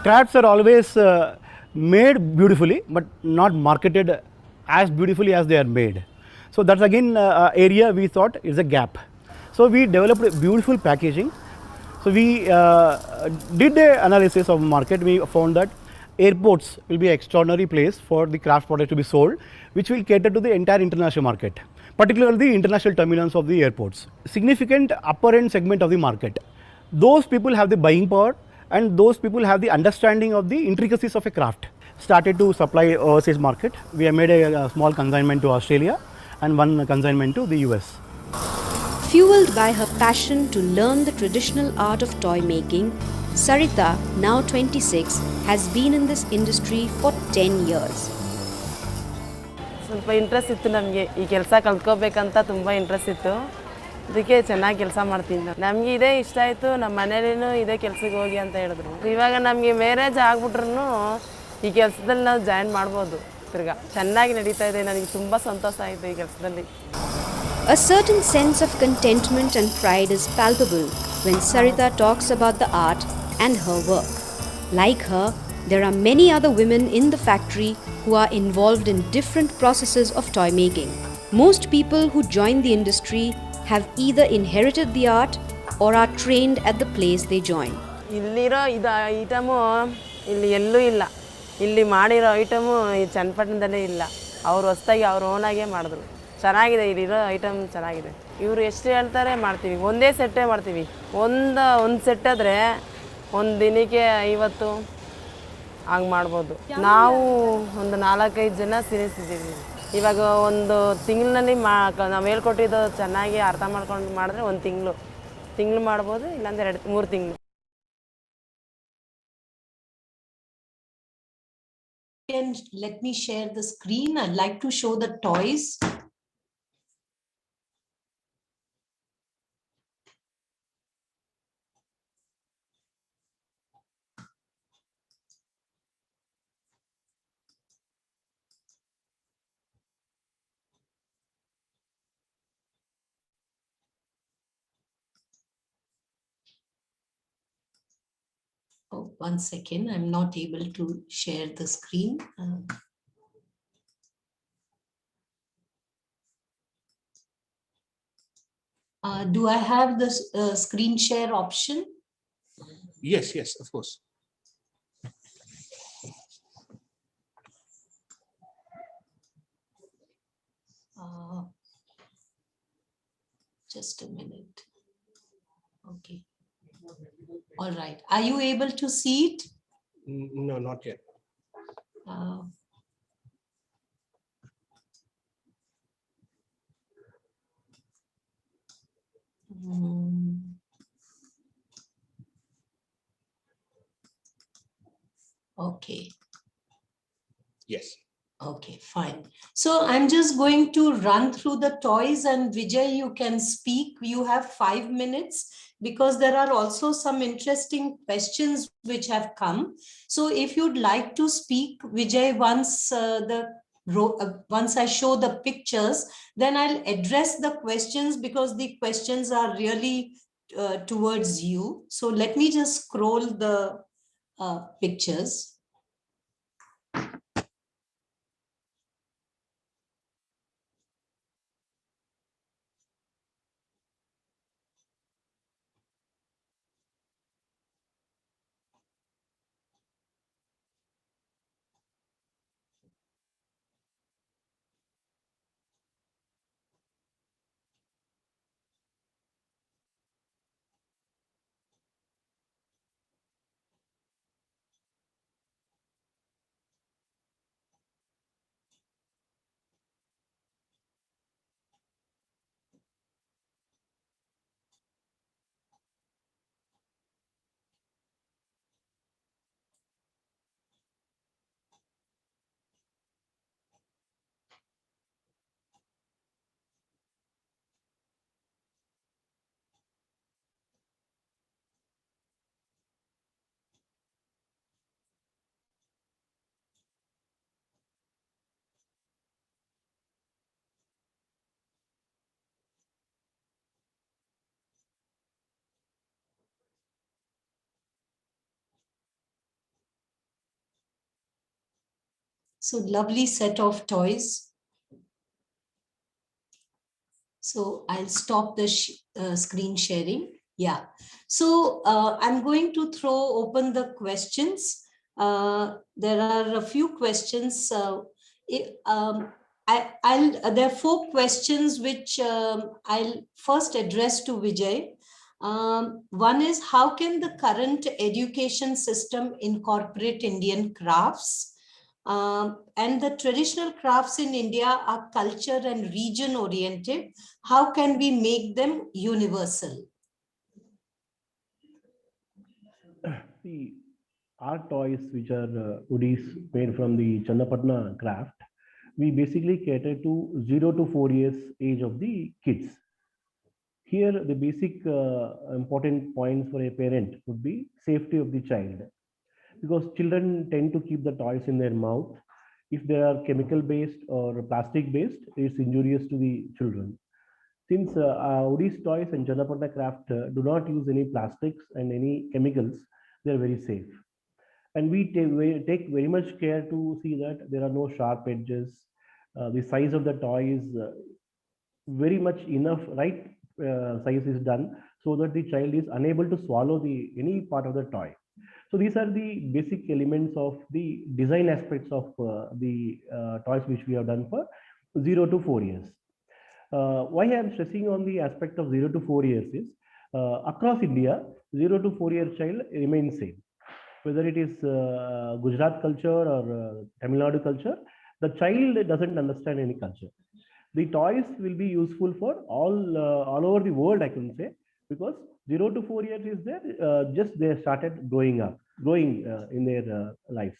Crafts are always made beautifully, but not marketed as beautifully as they are made. So that's again an area we thought is a gap. So we developed beautiful packaging. So we did an analysis of market. We found that airports will be an extraordinary place for the craft product to be sold, which will cater to the entire international market, particularly the international terminals of the airports. Significant upper end segment of the market. Those people have the buying power and those people have the understanding of the intricacies of a craft. Started to supply overseas market. We have made a small consignment to Australia and one consignment to the US. Fueled by her passion to learn the traditional art of toy making, Sarita, now 26, has been in this industry for 10 years. ಸ್ವಲ್ಪ interest ಇತ್ತು ನಮಗೆ ಈ ಕೆಲಸ ಕಲ್ತ್ಕೋಬೇಕಂತ ತುಂಬ interest ಇತ್ತು ಅದಕ್ಕೆ ಚೆನ್ನಾಗಿ ಕೆಲಸ ಮಾಡ್ತೀನಿ ನಮಗೆ ಇದೇ ಇಷ್ಟ ಆಯಿತು ನಮ್ಮ ಮನೇಲಿನೂ ಇದೇ ಕೆಲಸಕ್ಕೆ ಹೋಗಿ ಅಂತ ಹೇಳಿದ್ರು ಇವಾಗ ನಮಗೆ ಮ್ಯಾರೇಜ್ ಆಗ್ಬಿಟ್ರು ಈ ಕೆಲಸದಲ್ಲಿ ನಾವು ಜಾಯಿನ್ ಮಾಡ್ಬೋದು ತಿರ್ಗಾ ಚೆನ್ನಾಗಿ ನಡೀತಾ ಇದೆ ನನಗೆ ತುಂಬ ಸಂತೋಷ ಆಯಿತು ಈ ಕೆಲಸದಲ್ಲಿ A certain sense of contentment and pride is palpable when Sarita talks about the art and her work. Like her, there are many other women in the factory who are involved in different processes of toy making. Most people who join the industry have either inherited the art or are trained at the place they join. ಇಲ್ಲಿರೋ ಇದು item ಇಲ್ಲಿ ಎಲ್ಲೂ ಇಲ್ಲ ಇಲ್ಲಿ ಮಾಡಿರೋ item ಈ ಚನ್ನಪಟ್ಟಣದಲ್ಲೇ ಇಲ್ಲ ಅವ್ರು ಹೊಸದಾಗಿ ಅವ್ರ ಓನಾಗೇ ಮಾಡಿದ್ರು ಚೆನ್ನಾಗಿದೆ ಇಲ್ಲಿರೋ ಐಟಮ್ ಚೆನ್ನಾಗಿದೆ ಇವರು ಎಷ್ಟು ಹೇಳ್ತಾರೆ ಮಾಡ್ತೀವಿ ಒಂದೇ ಸೆಟ್ಟೇ ಮಾಡ್ತೀವಿ ಒಂದು ಸೆಟ್ ಆದರೆ ಒಂದು ದಿನಕ್ಕೆ 50 ಹಂಗೆ ಮಾಡ್ಬೋದು ನಾವು ಒಂದು 4-5 ಜನ ಸೇರಿಸಿದ್ದೀವಿ ಇವಾಗ ಒಂದು ತಿಂಗಳಿನಲ್ಲಿ ನಾವು ಹೇಳ್ಕೊಟ್ಟಿದ್ದು ಚೆನ್ನಾಗಿ ಅರ್ಥ ಮಾಡ್ಕೊಂಡು ಮಾಡಿದ್ರೆ ಒಂದು ತಿಂಗಳು ಮಾಡ್ಬೋದು ಇಲ್ಲಾಂದ್ರೆ 2-3 ತಿಂಗಳು And let me share the screen. I'd like to show the toys. Oh, 1 second. I'm not able to share the screen. Do I have the screen share option? Yes, of course. Just a minute. Okay. All right. Are you able to see it? No, not yet. Okay. Yes. Okay, fine. So I'm just going to run through the toys, and Vijay, you can speak. You have 5 minutes because there are also some interesting questions which have come. So if you'd like to speak, Vijay, once the once I show the pictures, then I'll address the questions, because the questions are really towards you. So let me just scroll the pictures. So lovely set of toys. So I'll stop the screen sharing. Yeah. So I'm going to open the questions. There are a few questions. There are 4 questions which I'll first address to Vijay. One is, how can the current education system incorporate Indian crafts? And the traditional crafts in India are culture and region oriented. How can we make them universal? See, our toys, which are woodies made from the Channapatna craft, we basically cater to 0 to 4 years age of the kids. Here, the basic important points for a parent would be safety of the child, because children tend to keep the toys in their mouth. If they are chemical based or plastic based, it's injurious to the children. Since Odis toys and Janapata craft do not use any plastics and any chemicals, they are very safe. And we take very much care to see that there are no sharp edges. The size of the toy is very much enough, right size is done, so that the child is unable to swallow any part of the toy. So these are the basic elements of the design aspects of the toys which we have done for 0 to 4 years. Why I am stressing on the aspect of 0 to 4 years is, across India, 0 to 4 year child remains same. Whether it is Gujarat culture or Tamil Nadu culture, the child doesn't understand any culture. The toys will be useful for all over the world, I can say, because 0 to 4 years is there, just they started growing in their lives.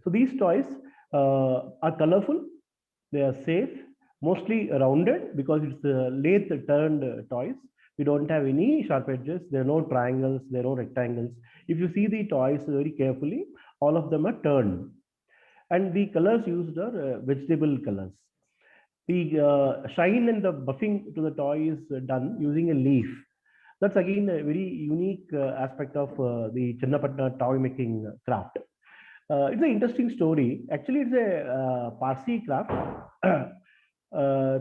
So these toys are colorful, they are safe, mostly rounded, because it's lathe turned toys. We don't have any sharp edges, there are no triangles, there are no rectangles. If you see the toys very carefully, all of them are turned. And the colors used are vegetable colors. The shine and the buffing to the toy is done using a leaf. That's again a very unique aspect of the Channapatna toy making craft. It's an interesting story. Actually, it's a Parsi craft.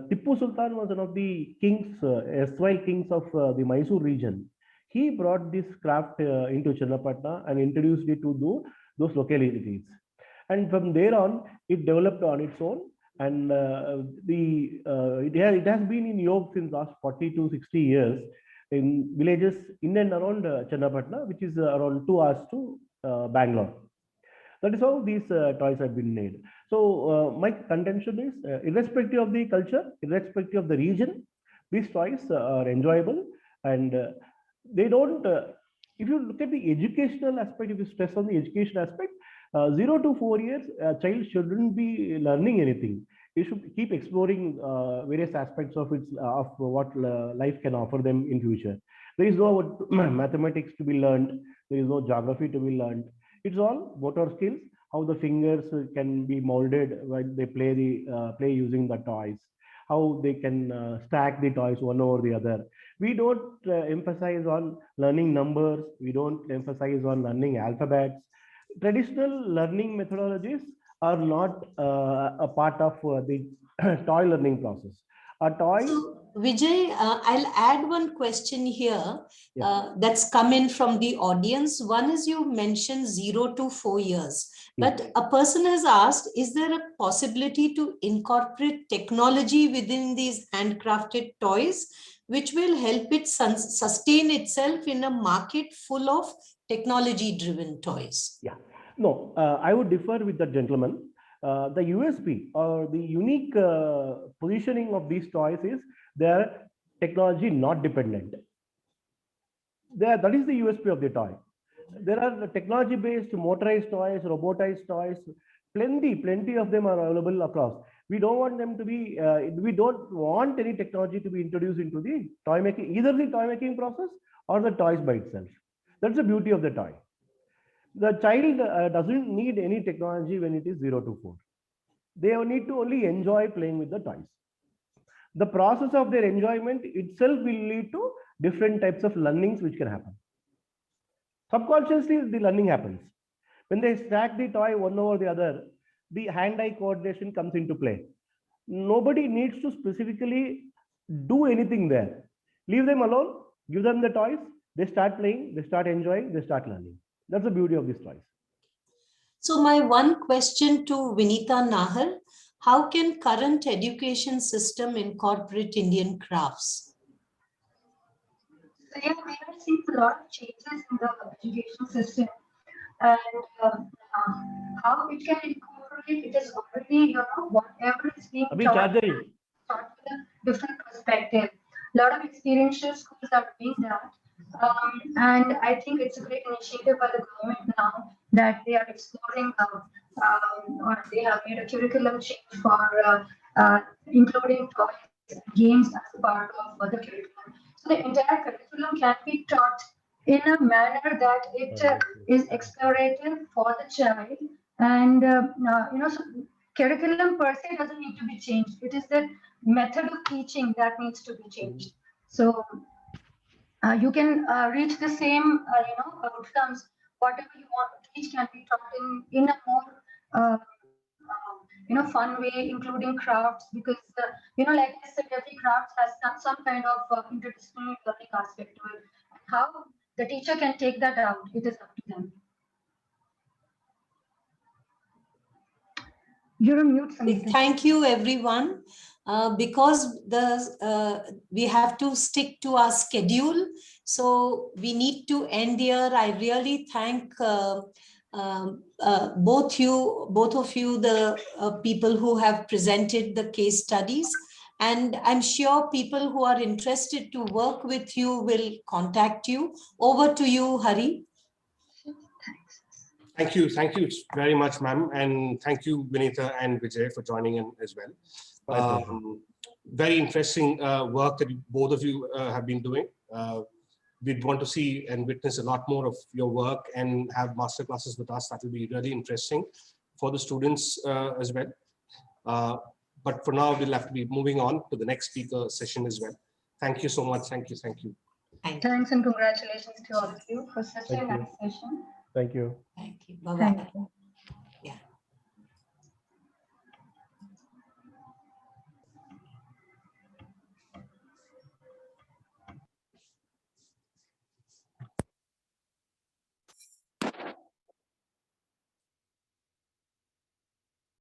Tippu Sultan was one of the kings, erstwhile kings of the Mysore region. He brought this craft into Channapatna and introduced it to those localities. And from there on, it developed on its own. And it has been in yoke since last 40 to 60 years in villages in and around Channapatna, which is around 2 hours to Bangalore. That is how these toys have been made. So my contention is, irrespective of the culture, irrespective of the region, these toys are enjoyable, and they don't. If you look at the educational aspect, if you stress on the education aspect, 0 to 4 years, a child shouldn't be learning anything. He should keep exploring various aspects of what life can offer them in future. There is no mathematics to be learned. There is no geography to be learned. It's all motor skills, how the fingers can be molded when they play using the toys, how they can stack the toys one over the other. We don't emphasize on learning numbers. We don't emphasize on learning alphabets. Traditional learning methodologies are not a part of the toy learning process. A toy. So, Vijay, I'll add one question here Yeah. that's come in from the audience. One is you mentioned 0 to 4 years, but a person has asked, is there a possibility to incorporate technology within these handcrafted toys, which will help it sustain itself in a market full of technology-driven toys? Yeah. No, I would differ with the gentleman. The USP or the unique positioning of these toys is they are technology not dependent. That is the USP of the toy. There are technology-based motorized toys, robotized toys. Plenty of them are available across. We don't want them to be. We don't want any technology to be introduced into the toy making, either the toy making process or the toys by itself. That's the beauty of the toy. The child doesn't need any technology when it is 0 to 4. They need to only enjoy playing with the toys. The process of their enjoyment itself will lead to different types of learnings which can happen. Subconsciously, the learning happens. When they stack the toy one over the other, the hand-eye coordination comes into play. Nobody needs to specifically do anything there. Leave them alone, give them the toys, they start playing, they start enjoying, they start learning. That's the beauty of these toys. So my one question to Vinita Nahar, how can current education system incorporate Indian crafts? So yeah, we have seen a lot of changes in the education system, and how it can incorporate it is already, whatever is being taught with a different perspective. A lot of experiential schools are doing that. And I think it's a great initiative by the government now that they are exploring or they have made a curriculum change for including toys, games as a part of the curriculum. So the entire curriculum can be taught in a manner that it is explorative for the child, and so curriculum per se doesn't need to be changed. It is the method of teaching that needs to be changed. So you can reach the same outcomes. Whatever you want to teach can be taught in a more fun way, including crafts, because like I said, every craft has some kind of interdisciplinary learning aspect to it. How the teacher can take that out, it is up to them. You're on mute, Sunita. Thank you, everyone. Because we have to stick to our schedule, so we need to end here. I really thank both of you, the people who have presented the case studies, and I'm sure people who are interested to work with you will contact you. Over to you, Hari. Thank you very much, ma'am, and thank you, Vinita and Vijay, for joining in as well. Very interesting work that both of you have been doing. We'd want to see and witness a lot more of your work and have master classes with us. That will be really interesting for the students as well. But for now, we'll have to be moving on to the next speaker session as well. Thank you so much. Thank you. Thanks and congratulations to all of you for such a nice session. Thank you. Thank you. Bye-bye. Thank you.